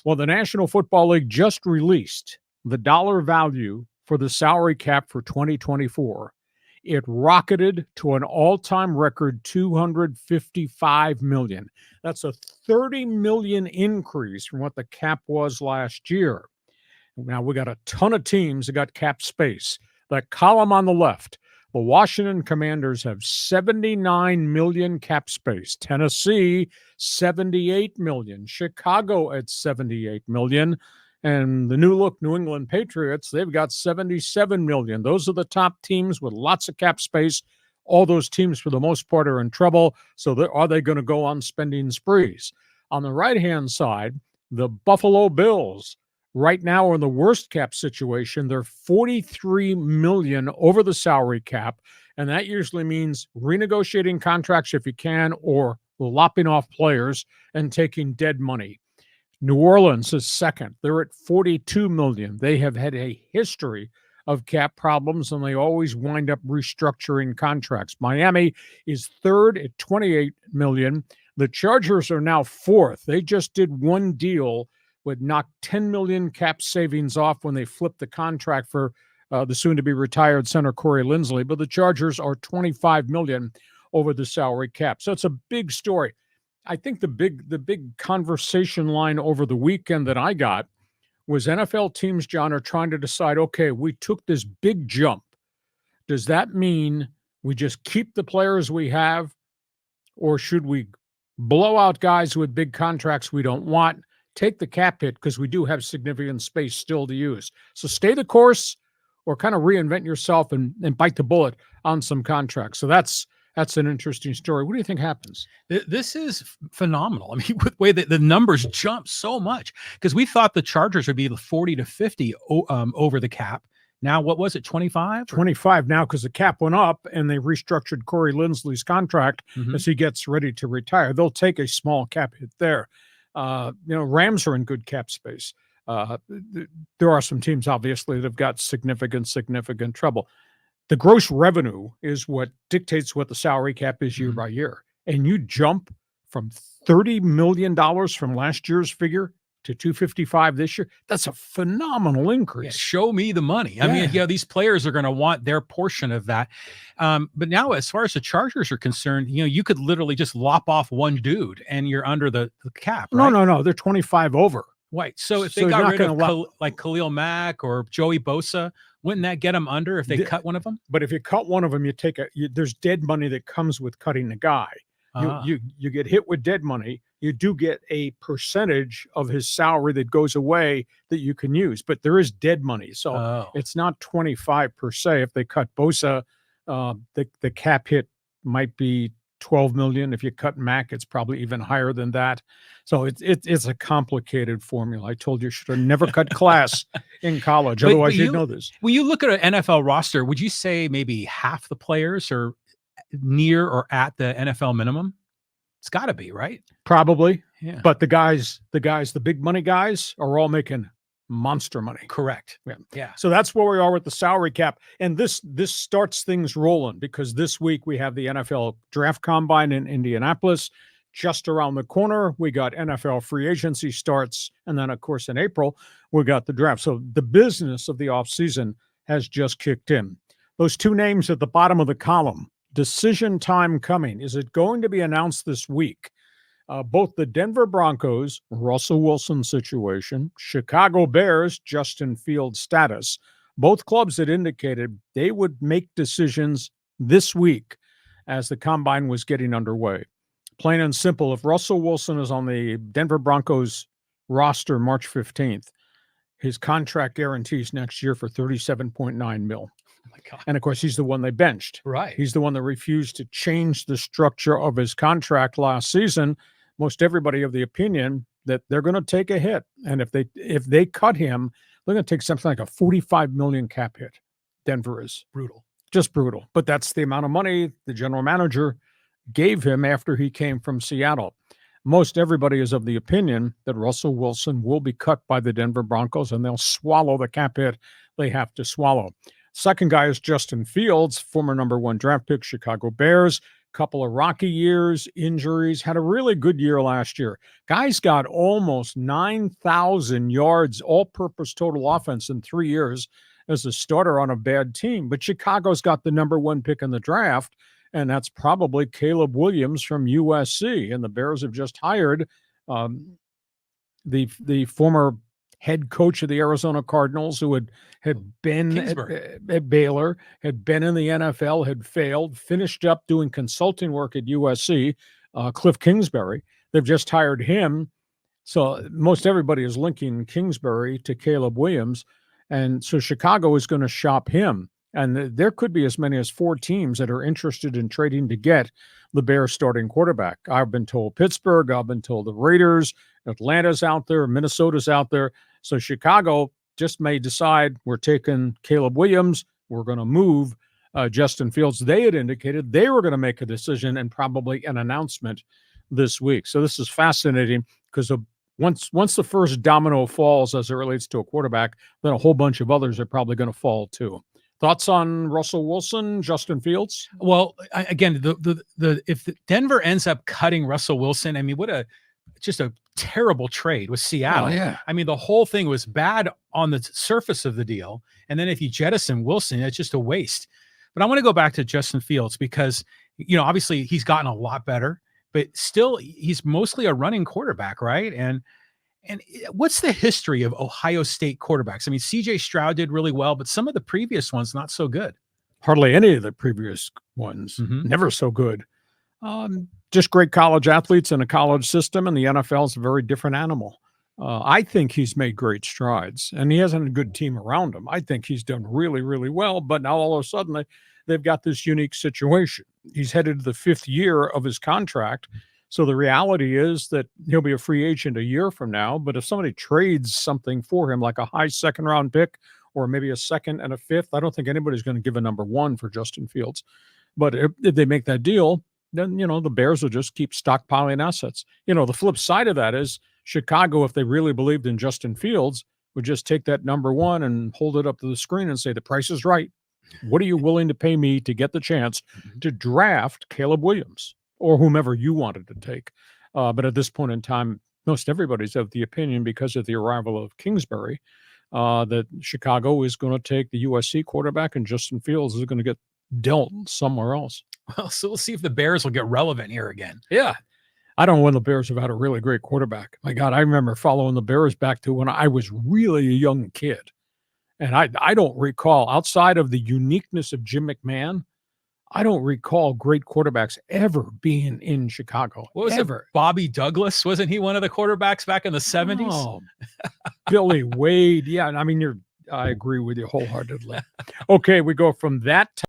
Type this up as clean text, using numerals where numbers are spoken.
Well, the National Football League just released the dollar value for the salary cap for 2024. It rocketed to an all-time record $255 million. That's a $30 million increase from what the cap was last year. Now, we got a ton of teams that got cap space. That column on the left, the Washington Commanders have $79 million cap space. Tennessee, $78 million. Chicago at $78 million. And the new look New England Patriots, they've got $77 million. Those are the top teams with lots of cap space. All those teams, for the most part, are in trouble. So are they going to go on spending sprees? On the right-hand side, the Buffalo Bills right now are in the worst cap situation. They're $43 million over the salary cap, and that usually means renegotiating contracts if you can, or lopping off players and taking dead money. New Orleans is second. They're at $42 million. They have had a history of cap problems, and they always wind up restructuring contracts. Miami is third at $28 million. The Chargers are now fourth. They just did one deal would knock $10 million cap savings off when they flipped the contract for the soon-to-be-retired center Corey Linsley. But the Chargers are $25 million over the salary cap. So it's a big story. I think the big conversation line over the weekend that I got was NFL teams, John, are trying to decide, okay, we took this big jump. Does that mean we just keep the players we have, or should we blow out guys with big contracts we don't want, take the cap hit because we do have significant space still to use? So stay the course or kind of reinvent yourself and bite the bullet on some contracts. So that's an interesting story. What do you think happens? This is phenomenal. I mean, with the way that the numbers jump so much, because we thought the Chargers would be 40 to 50 over the cap. Now, what was it, 25? 25 now, because the cap went up and they restructured Corey Linsley's contract as he gets ready to retire. They'll take a small cap hit there. Rams are in good cap space. There are some teams, obviously, that have got significant trouble. The gross revenue is what dictates what the salary cap is year by year. And you jump from $30 million from last year's figure to $255 this year. That's a phenomenal increase. Yeah, show me the money. I mean, these players are going to want their portion of that. But now, as far as the Chargers are concerned, you could literally just lop off one dude and you're under the cap. Right? No. They're 25 over. Right. So if they got rid of like Khalil Mack or Joey Bosa, wouldn't that get them under if they cut one of them? But if you cut one of them, there's dead money that comes with cutting the guy. You get hit with dead money. You do get a percentage of his salary that goes away that you can use, but there is dead money. So it's not 25 per se. If they cut Bosa, the cap hit might be $12 million. If you cut Mack, it's probably even higher than that. So it's a complicated formula. I told you should have never cut class in college. Otherwise, you'd know this. When you look at an NFL roster, would you say maybe half the players are near or at the NFL minimum? It's got to be, right? Probably. Yeah. But the big money guys are all making monster money. Correct. Yeah. So that's where we are with the salary cap. And this starts things rolling because this week we have the NFL Draft Combine in Indianapolis. Just around the corner, we got NFL free agency starts. And then, of course, in April, we got the draft. So the business of the offseason has just kicked in. Those two names at the bottom of the column, decision time coming. Is it going to be announced this week? Both the Denver Broncos, Russell Wilson situation, Chicago Bears, Justin Fields status, both clubs had indicated they would make decisions this week as the combine was getting underway. Plain and simple, if Russell Wilson is on the Denver Broncos roster March 15th, his contract guarantees next year for $37.9 million. Oh my God. And of course, he's the one they benched. Right. He's the one that refused to change the structure of his contract last season. Most everybody of the opinion that they're going to take a hit. And if they cut him, they're going to take something like a $45 million cap hit. Denver is brutal. Just brutal. But that's the amount of money the general manager gave him after he came from Seattle. Most everybody is of the opinion that Russell Wilson will be cut by the Denver Broncos and they'll swallow the cap hit they have to swallow. Second guy is Justin Fields, former number 1 draft pick, Chicago Bears. couple of rocky years, injuries, had a really good year last year. Guy's got almost 9,000 yards, all-purpose total offense in 3 years as a starter on a bad team. But Chicago's got the number 1 pick in the draft, and that's probably Caleb Williams from USC. And the Bears have just hired the former head coach of the Arizona Cardinals, who had been at Baylor, had been in the NFL, had failed, finished up doing consulting work at USC, Cliff Kingsbury. They've just hired him. So most everybody is linking Kingsbury to Caleb Williams. And so Chicago is going to shop him. And there could be as many as 4 teams that are interested in trading to get the Bears starting quarterback. I've been told Pittsburgh, I've been told the Raiders, Atlanta's out there, Minnesota's out there. So Chicago just may decide we're taking Caleb Williams, we're going to move Justin Fields. They had indicated they were going to make a decision and probably an announcement this week. So this is fascinating because once the first domino falls as it relates to a quarterback, then a whole bunch of others are probably going to fall too. Thoughts on Russell Wilson, Justin Fields? Well, again, if Denver ends up cutting Russell Wilson, I mean, just a terrible trade with Seattle. Oh, yeah. I mean, the whole thing was bad on the surface of the deal. And then if you jettison Wilson, it's just a waste. But I want to go back to Justin Fields because, obviously he's gotten a lot better, but still he's mostly a running quarterback, right? And what's the history of Ohio State quarterbacks? I mean, CJ Stroud did really well, but some of the previous ones, not so good. Hardly any of the previous ones. Never so good. Just great college athletes in a college system, and the NFL is a very different animal. I think he's made great strides, and he hasn't a good team around him. I think he's done really, really well, but now all of a sudden they've got this unique situation. He's headed to the 5th year of his contract, so the reality is that he'll be a free agent a year from now, but if somebody trades something for him, like a high second-round pick or maybe a 2nd and a 5th, I don't think anybody's going to give a number 1 for Justin Fields. But if they make that deal, then, the Bears will just keep stockpiling assets. The flip side of that is Chicago, if they really believed in Justin Fields, would just take that number 1 and hold it up to the screen and say, the price is right. What are you willing to pay me to get the chance to draft Caleb Williams or whomever you wanted to take? But at this point in time, most everybody's of the opinion, because of the arrival of Kingsbury, that Chicago is going to take the USC quarterback and Justin Fields is going to get dealt somewhere else. Well, so we'll see if the Bears will get relevant here again. Yeah. I don't know when the Bears have had a really great quarterback. My God, I remember following the Bears back to when I was really a young kid. And I don't recall, outside of the uniqueness of Jim McMahon, I don't recall great quarterbacks ever being in Chicago. What was ever? It? Bobby Douglas? Wasn't he one of the quarterbacks back in the 70s? Oh, Billy Wade. Yeah, I mean, I agree with you wholeheartedly. Okay, we go from that